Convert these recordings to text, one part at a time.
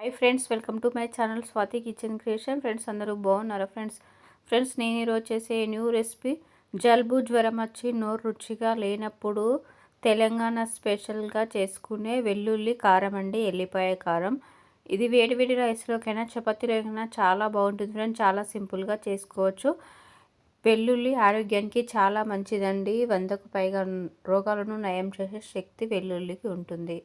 Hi friends, welcome to my channel Swathi kitchen creation. Friends అందరూ బాగున్నారా? Friends నేను ఈరోజు చేసే న్యూ రెసిపీ జలుబు జ్వరం వచ్చి నోరు రుచిగా లేనప్పుడు తెలంగాణ స్పెషల్గా చేసుకునే వెల్లుల్లి కారం అండి, ఎల్లిపాయ కారం. ఇది వేడి వేడి రైస్లోకైనా చపాతీలోకైనా చాలా బాగుంటుంది ఫ్రెండ్స్. చాలా సింపుల్గా చేసుకోవచ్చు. వెల్లుల్లి ఆరోగ్యానికి చాలా మంచిదండి. 100కు పైగా రోగాలను నయం చేసే శక్తి వెల్లుల్లికి ఉంటుంది.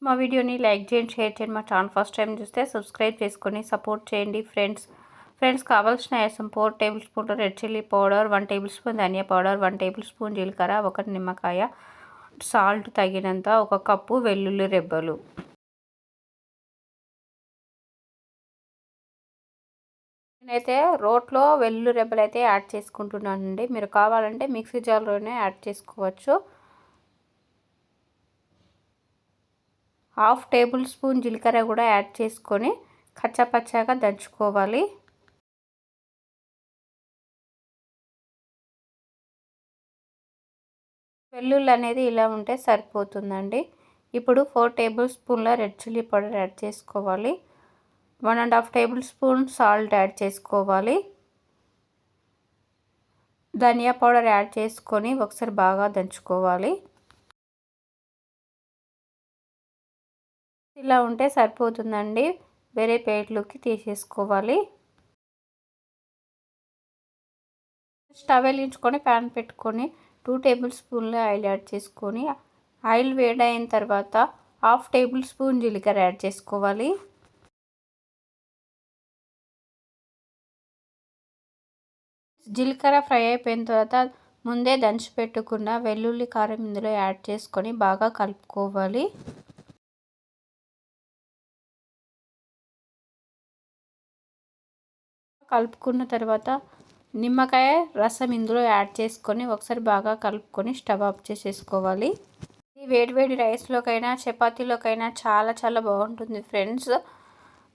మా వీడియోని లైక్ చేయండి, షేర్ చేయండి. మా ఛానల్ ఫస్ట్ టైం చూస్తే సబ్స్క్రైబ్ చేసుకొని సపోర్ట్ చేయండి ఫ్రెండ్స్ కావాల్సిన ఐటమ్ 4 టేబుల్ స్పూన్ల red chilli powder, 1 tablespoon ధనియా పౌడర్, 1 టేబుల్ స్పూన్ జీలకర్ర, 1 నిమ్మకాయ, సాల్ట్ తగినంత, 1 కప్పు వెల్లుల్లి రెబ్బలు. నేనైతే రోట్లో వెల్లుల్లి రెబ్బలు అయితే యాడ్ చేసుకుంటున్నానండి. మీరు కావాలంటే మిక్సీ జార్లోనే యాడ్ చేసుకోవచ్చు. 1/2 టేబుల్ స్పూన్ జీలకర్ర కూడా యాడ్ చేసుకొని కచ్చాపచ్చాగా దంచుకోవాలి. వెల్లుల్లి అనేది ఇలా ఉంటే సరిపోతుందండి. ఇప్పుడు 4 టేబుల్ స్పూన్ల రెడ్ చిల్లీ పౌడర్ యాడ్ చేసుకోవాలి. 1.5 టేబుల్ స్పూన్ సాల్ట్ యాడ్ చేసుకోవాలి. ధనియా పౌడర్ యాడ్ చేసుకొని ఒకసారి బాగా దంచుకోవాలి. ఇలా ఉంటే సరిపోతుందండి. వేరే ప్లేట్లోకి తీసేసుకోవాలి. స్టవ్ వెలిగించుకొని ప్యాన్ పెట్టుకొని 2 టేబుల్ స్పూన్ల ఆయిల్ యాడ్ చేసుకొని ఆయిల్ వేడైన తర్వాత 1/2 టేబుల్ స్పూన్ జీలకర్ర యాడ్ చేసుకోవాలి. జీలకర్ర ఫ్రై అయిపోయిన తర్వాత ముందే దంచి పెట్టుకున్న వెల్లుల్లి కారం ఇందులో యాడ్ చేసుకొని బాగా కలుపుకోవాలి. కలుపుకున్న తర్వాత నిమ్మకాయ రసం ఇందులో యాడ్ చేసుకొని ఒకసారి బాగా కలుపుకొని స్టవ్ ఆఫ్ చేసేసుకోవాలి. ఈ వేడివేడి రైస్లోకైనా చపాతీలోకైనా చాలా చాలా బాగుంటుంది ఫ్రెండ్స్.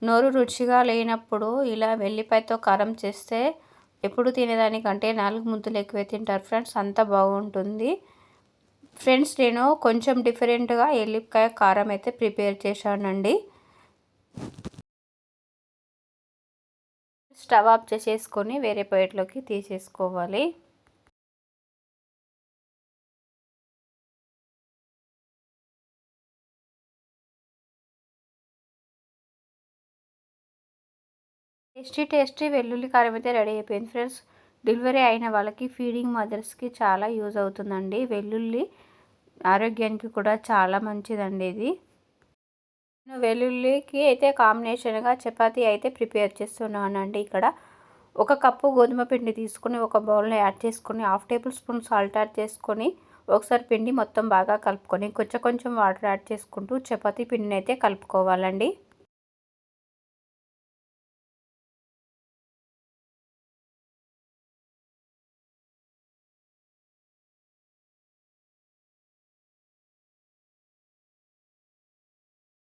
నోరు రుచిగా లేనప్పుడు ఇలా వెల్లిపాయతో కారం చేస్తే ఎప్పుడు తినేదానికంటే 4 ముద్దలు ఎక్కువే తింటారు ఫ్రెండ్స్. అంత బాగుంటుంది ఫ్రెండ్స్. నేను కొంచెం డిఫరెంట్గా ఎల్లిపాయ కారం అయితే ప్రిపేర్ చేశానండి. స్టవ్ ఆఫ్ చేసేసుకొని వేరే ప్లేట్లోకి తీసేసుకోవాలి. టేస్టీ వెల్లుల్లి కారం అయితే రెడీ అయిపోయింది ఫ్రెండ్స్. డెలివరీ అయిన వాళ్ళకి, ఫీడింగ్ మదర్స్కి చాలా యూజ్ అవుతుందండి. వెల్లుల్లి ఆరోగ్యానికి కూడా చాలా మంచిదండి ఇది. నేను వెల్లుల్లికి అయితే కాంబినేషన్గా చపాతీ అయితే ప్రిపేర్ చేస్తున్నానండి. ఇక్కడ 1 కప్పు గోధుమ పిండి తీసుకొని ఒక బౌల్లో యాడ్ చేసుకొని 1/2 టేబుల్ స్పూన్ సాల్ట్ యాడ్ చేసుకొని ఒకసారి పిండి మొత్తం బాగా కలుపుకొని కొంచెం వాటర్ యాడ్ చేసుకుంటూ చపాతీ పిండిని అయితే కలుపుకోవాలండి.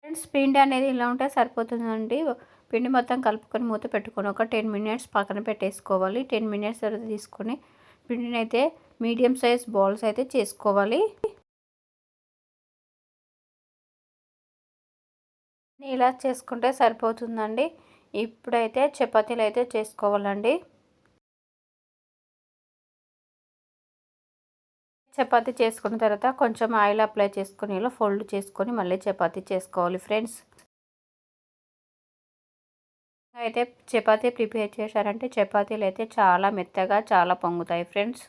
ఫ్రెండ్స్ పిండి అనేది ఇలా ఉంటే సరిపోతుందండి. పిండి మొత్తం కలుపుకొని మూత పెట్టుకొని ఒక 10 మినిట్స్ పక్కన పెట్టేసుకోవాలి. 10 మినిట్స్ తర్వాత తీసుకొని పిండిని అయితే మీడియం సైజ్ బాల్స్ అయితే చేసుకోవాలి. ఇలా చేసుకుంటే సరిపోతుందండి. ఇప్పుడైతే చపాతీలు అయితే చేసుకోవాలండి. చపాతీ చేసుకున్న తర్వాత కొంచెం ఆయిల్ అప్లై చేసుకొని ఇలా ఫోల్డ్ చేసుకొని మళ్ళీ చపాతీ చేసుకోవాలి ఫ్రెండ్స్. అయితే చపాతీ ప్రిపేర్ చేశారంటే చపాతీలు అయితే చాలా మెత్తగా చాలా పొంగుతాయి ఫ్రెండ్స్.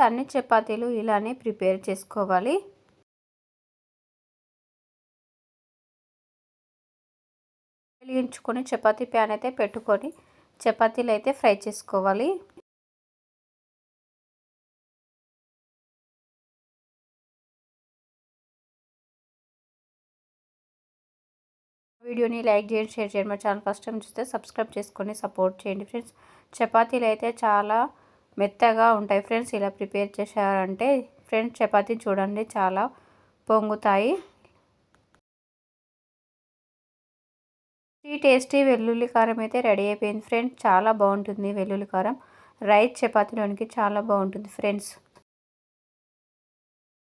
అన్ని చపాతీలు ఇలానే ప్రిపేర్ చేసుకోవాలి. వెలిగించుకొని చపాతీ ప్యాన్ అయితే పెట్టుకొని చపాతీలు అయితే ఫ్రై చేసుకోవాలి. వీడియోని లైక్ చేయండి, షేర్ చేయండి. మా ఛానల్ ఫస్ట్ టైం చూస్తే సబ్స్క్రైబ్ చేసుకొని సపోర్ట్ చేయండి ఫ్రెండ్స్. చపాతీలు అయితే చాలా మెత్తగా ఉంటాయి ఫ్రెండ్స్. ఇలా ప్రిపేర్ చేశారంటే ఫ్రెండ్స్ చపాతీ చూడండి చాలా పొంగుతాయి. టేస్టీ వెల్లుల్లి కారం అయితే రెడీ అయిపోయింది ఫ్రెండ్స్. చాలా బాగుంటుంది వెల్లుల్లి కారం. రైస్ చపాతీలోనికి చాలా బాగుంటుంది ఫ్రెండ్స్.